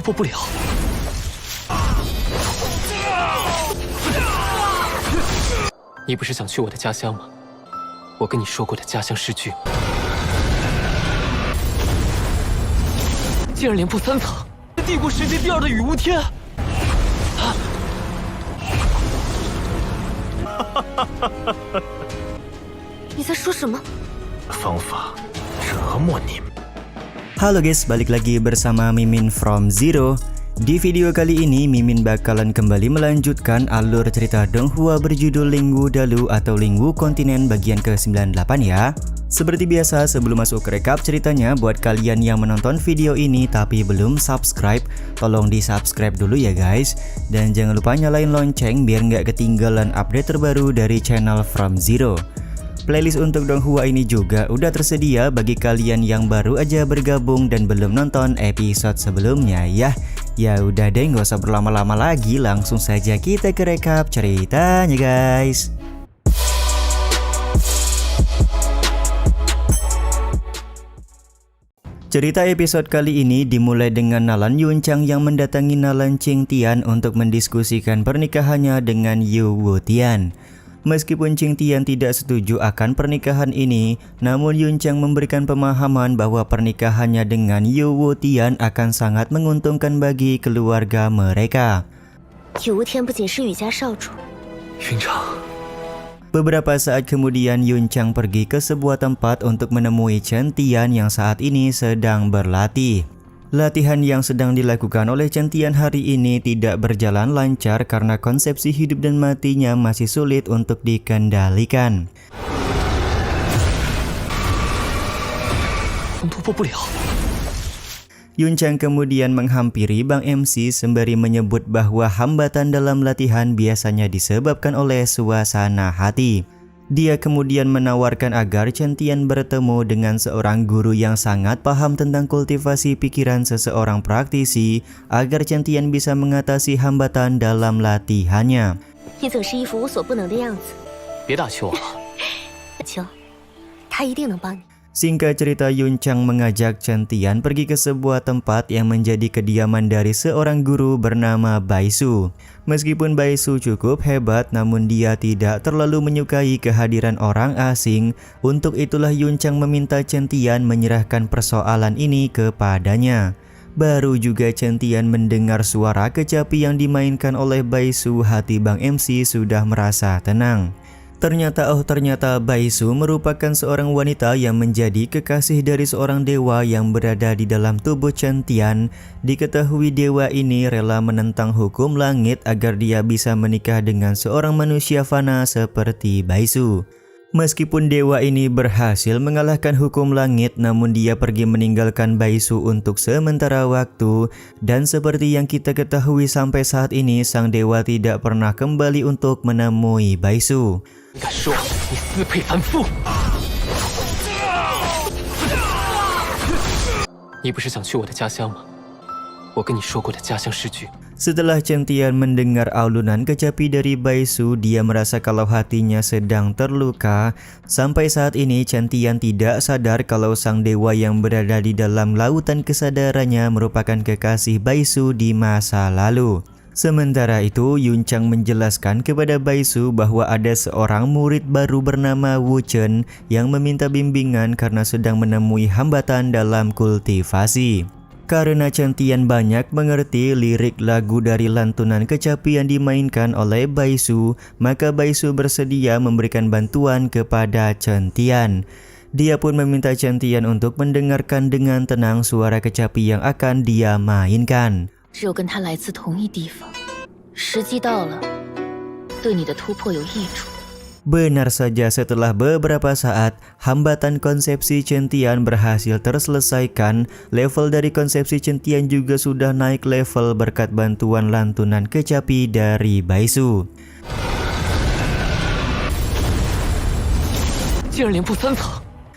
破不了。你不是想去我的家乡吗？我跟你说过的家乡诗句，竟然连破3层，帝国世界第2的雨无天。你在说什么？方法折磨你们。 Halo guys, balik lagi bersama Mimin from Zero. Di video kali ini Mimin bakalan kembali melanjutkan alur cerita Donghua berjudul Lingwu Dalu atau Lingwu Kontinen bagian ke-98 ya. Seperti biasa sebelum masuk ke rekap ceritanya, buat kalian yang menonton video ini tapi belum subscribe, tolong di subscribe dulu ya guys. Dan jangan lupa nyalain lonceng biar nggak ketinggalan update terbaru dari channel From Zero. Playlist untuk Donghua ini juga udah tersedia bagi kalian yang baru aja bergabung dan belum nonton episode sebelumnya ya. Ya udah deh, nggak usah berlama-lama lagi, langsung saja kita ke rekap ceritanya guys. Cerita episode kali ini dimulai dengan Nalan Yuncang yang mendatangi Nalan Qingtian untuk mendiskusikan pernikahannya dengan Yu Wutian. Meskipun Qingtian tidak setuju akan pernikahan ini, namun Yuncang memberikan pemahaman bahwa pernikahannya dengan Yu Wutian akan sangat menguntungkan bagi keluarga mereka. Beberapa saat kemudian Yuncang pergi ke sebuah tempat untuk menemui Chen Tian yang saat ini sedang berlatih. Latihan yang sedang dilakukan oleh Chen Tian hari ini tidak berjalan lancar karena konsepsi hidup dan matinya masih sulit untuk dikendalikan. Yuncang kemudian menghampiri Bang MC sembari menyebut bahwa hambatan dalam latihan biasanya disebabkan oleh suasana hati. Dia kemudian menawarkan agar Chen Tian bertemu dengan seorang guru yang sangat paham tentang kultivasi pikiran seseorang praktisi agar Chen Tian bisa mengatasi hambatan dalam latihannya. Singkat cerita, Yuncang mengajak Chen Tian pergi ke sebuah tempat yang menjadi kediaman dari seorang guru bernama Baisu. Meskipun Baisu cukup hebat, namun dia tidak terlalu menyukai kehadiran orang asing. Untuk itulah Yuncang meminta Chen Tian menyerahkan persoalan ini kepadanya. Baru juga Chen Tian mendengar suara kecapi yang dimainkan oleh Baisu, hati Bang MC sudah merasa tenang. Ternyata Baisu merupakan seorang wanita yang menjadi kekasih dari seorang dewa yang berada di dalam tubuh Chen Tian. Diketahui dewa ini rela menentang hukum langit agar dia bisa menikah dengan seorang manusia fana seperti Baisu. Meskipun dewa ini berhasil mengalahkan hukum langit, namun dia pergi meninggalkan Baisu untuk sementara waktu. Dan seperti yang kita ketahui sampai saat ini, sang dewa tidak pernah kembali untuk menemui Baisu. Setelah Chen Tian mendengar aulunan kecapi dari Baisu, dia merasa kalau hatinya sedang terluka. Sampai saat ini Chen Tian tidak sadar kalau sang dewa yang berada di dalam lautan kesadarannya merupakan kekasih Baisu di masa lalu. Sementara itu, Yuncang menjelaskan kepada Baisu bahwa ada seorang murid baru bernama Wu Chen yang meminta bimbingan karena sedang menemui hambatan dalam kultivasi. Karena Chen Tian banyak mengerti lirik lagu dari lantunan kecapi yang dimainkan oleh Baisu, maka Baisu bersedia memberikan bantuan kepada Chen Tian. Dia pun meminta Chen Tian untuk mendengarkan dengan tenang suara kecapi yang akan dia mainkan. Benar saja, setelah beberapa saat, hambatan konsepsi Chen Tian berhasil terselesaikan. Level dari konsepsi Chen Tian juga sudah naik level berkat bantuan lantunan kecapi dari Baisu.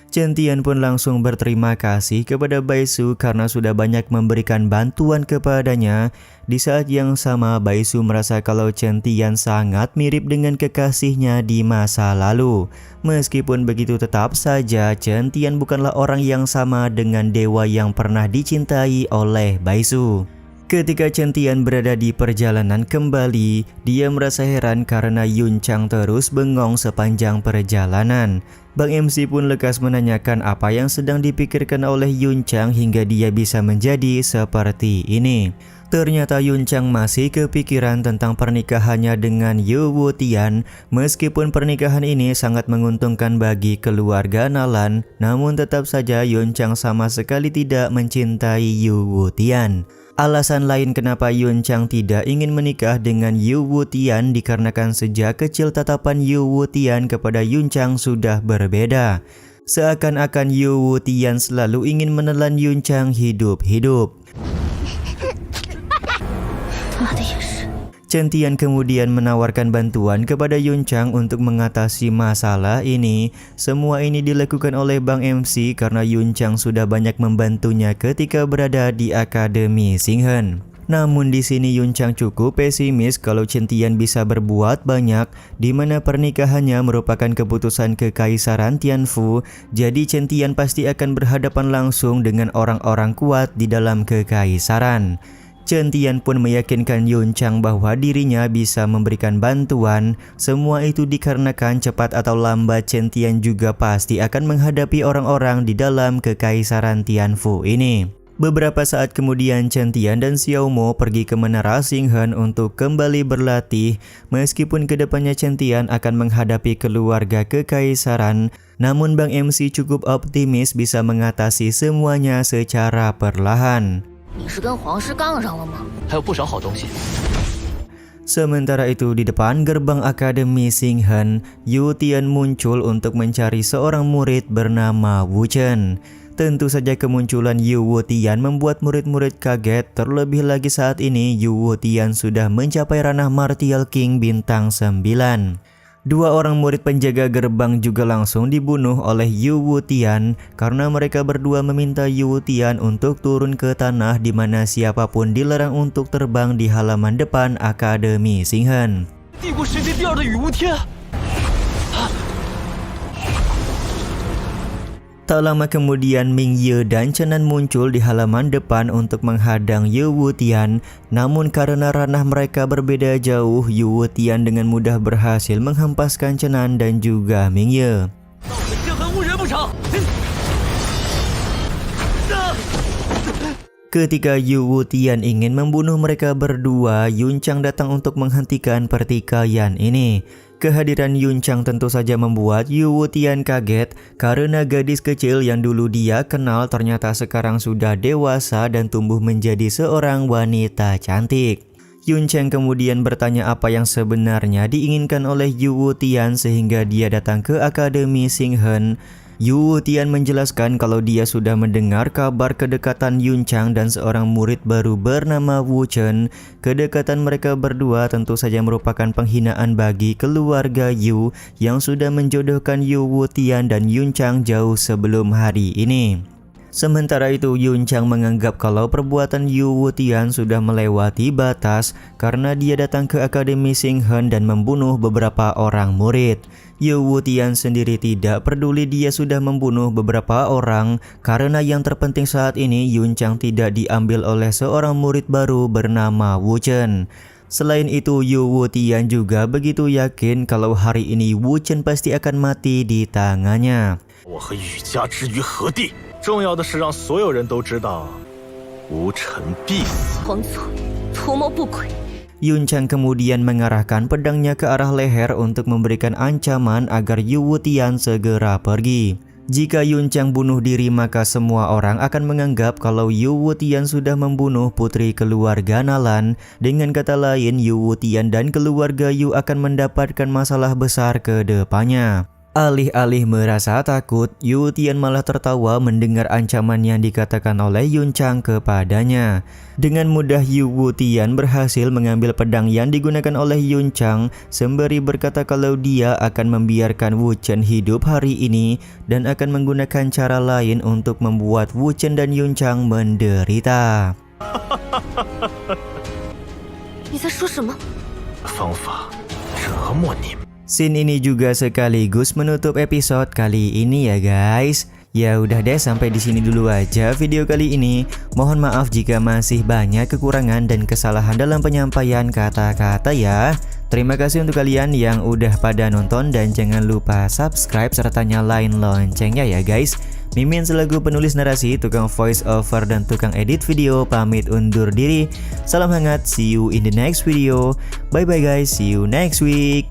Chen Tian pun langsung berterima kasih kepada Baisu karena sudah banyak memberikan bantuan kepadanya. Di saat yang sama, Baisu merasa kalau Chen Tian sangat mirip dengan kekasihnya di masa lalu. Meskipun begitu, tetap saja Chen Tian bukanlah orang yang sama dengan dewa yang pernah dicintai oleh Baisu. Ketika Chen Tian berada di perjalanan kembali, dia merasa heran karena Yun Chang terus bengong sepanjang perjalanan. Bang MC pun lekas menanyakan apa yang sedang dipikirkan oleh Yun Chang hingga dia bisa menjadi seperti ini. Ternyata Yun Chang masih kepikiran tentang pernikahannya dengan Yu Wutian. Meskipun pernikahan ini sangat menguntungkan bagi keluarga Nalan, namun tetap saja Yun Chang sama sekali tidak mencintai Yu Wutian. Alasan lain kenapa Yun Chang tidak ingin menikah dengan Yu Wutian dikarenakan sejak kecil tatapan Yu Wutian kepada Yun Chang sudah berbeda. Seakan-akan Yu Wutian selalu ingin menelan Yun Chang hidup-hidup. Chen Tian kemudian menawarkan bantuan kepada Yun Chang untuk mengatasi masalah ini. Semua ini dilakukan oleh Bang MC karena Yun Chang sudah banyak membantunya ketika berada di Akademi Xinghen. Namun di sini Yun Chang cukup pesimis kalau Chen Tian bisa berbuat banyak, di mana pernikahannya merupakan keputusan Kekaisaran Tianfu. Jadi Chen Tian pasti akan berhadapan langsung dengan orang-orang kuat di dalam kekaisaran. Chen Tian pun meyakinkan Yun Chang bahwa dirinya bisa memberikan bantuan. Semua itu dikarenakan cepat atau lambat Chen Tian juga pasti akan menghadapi orang-orang di dalam Kekaisaran Tianfu ini. Beberapa saat kemudian Chen Tian dan Xiao Mo pergi ke Menara Xinghen untuk kembali berlatih. Meskipun kedepannya Chen Tian akan menghadapi keluarga kekaisaran, namun Bang MC cukup optimis bisa mengatasi semuanya secara perlahan. Sementara itu di depan gerbang Akademi Xinghen, Yu Tian muncul untuk mencari seorang murid bernama Wu Chen. Tentu saja kemunculan Yu Wutian membuat murid-murid kaget, terlebih lagi saat ini Yu Wutian sudah mencapai ranah Martial King bintang 9. Dua orang murid penjaga gerbang juga langsung dibunuh oleh Yu Wutian karena mereka berdua meminta Yu Wutian untuk turun ke tanah di mana siapapun dilarang untuk terbang di halaman depan Akademi Xinghen. Tak lama kemudian Ming Ye dan Chen Nan muncul di halaman depan untuk menghadang Yu Wutian. Namun karena ranah mereka berbeda jauh, Yu Wutian dengan mudah berhasil menghempaskan Chen Nan dan juga Ming Ye. Ketika Yu Wutian ingin membunuh mereka berdua, Yun Chang datang untuk menghentikan pertikaian ini. Kehadiran Yun Chang tentu saja membuat Yu Wutian kaget karena gadis kecil yang dulu dia kenal ternyata sekarang sudah dewasa dan tumbuh menjadi seorang wanita cantik. Yun Chang kemudian bertanya apa yang sebenarnya diinginkan oleh Yu Wutian sehingga dia datang ke Akademi Xinghen. Yu Wutian menjelaskan kalau dia sudah mendengar kabar kedekatan Yun Chang dan seorang murid baru bernama Wu Chen. Kedekatan mereka berdua tentu saja merupakan penghinaan bagi keluarga Yu yang sudah menjodohkan Yu Wutian dan Yun Chang jauh sebelum hari ini. Sementara itu Yun Chang menganggap kalau perbuatan Yu Wutian sudah melewati batas karena dia datang ke Akademi Xinghen dan membunuh beberapa orang murid. Yu Wutian sendiri tidak peduli dia sudah membunuh beberapa orang karena yang terpenting saat ini Yun Chang tidak diambil oleh seorang murid baru bernama Wu Chen. Selain itu Yu Wutian juga begitu yakin kalau hari ini Wu Chen pasti akan mati di tangannya. 我和羽家之于何地？重要的是让所有人都知道，无尘必死。皇祖，图谋不轨。 Yun Chang kemudian mengarahkan pedangnya ke arah leher untuk memberikan ancaman agar Yu Wutian segera pergi. Jika Yun Chang bunuh diri maka semua orang akan menganggap kalau Yu Wutian sudah membunuh putri keluarga Nalan. Dengan kata lain Yu Wutian dan keluarga Yu akan mendapatkan masalah besar ke depannya. Alih-alih merasa takut, Yu Wutian malah tertawa mendengar ancaman yang dikatakan oleh Yun Chang kepadanya. Dengan mudah Yu Wutian berhasil mengambil pedang yang digunakan oleh Yun Chang sembari berkata kalau dia akan membiarkan Wu Chen hidup hari ini dan akan menggunakan cara lain untuk membuat Wu Chen dan Yun Chang menderita. 你在说什么？ 方法折磨你们。 Scene ini juga sekaligus menutup episode kali ini ya guys. Ya udah deh, sampai di sini dulu aja video kali ini. Mohon maaf jika masih banyak kekurangan dan kesalahan dalam penyampaian kata-kata ya. Terima kasih untuk kalian yang udah pada nonton dan jangan lupa subscribe serta nyalain loncengnya ya guys. Mimin selaku penulis narasi, tukang voice over dan tukang edit video pamit undur diri. Salam hangat, see you in the next video. Bye bye guys, see you next week.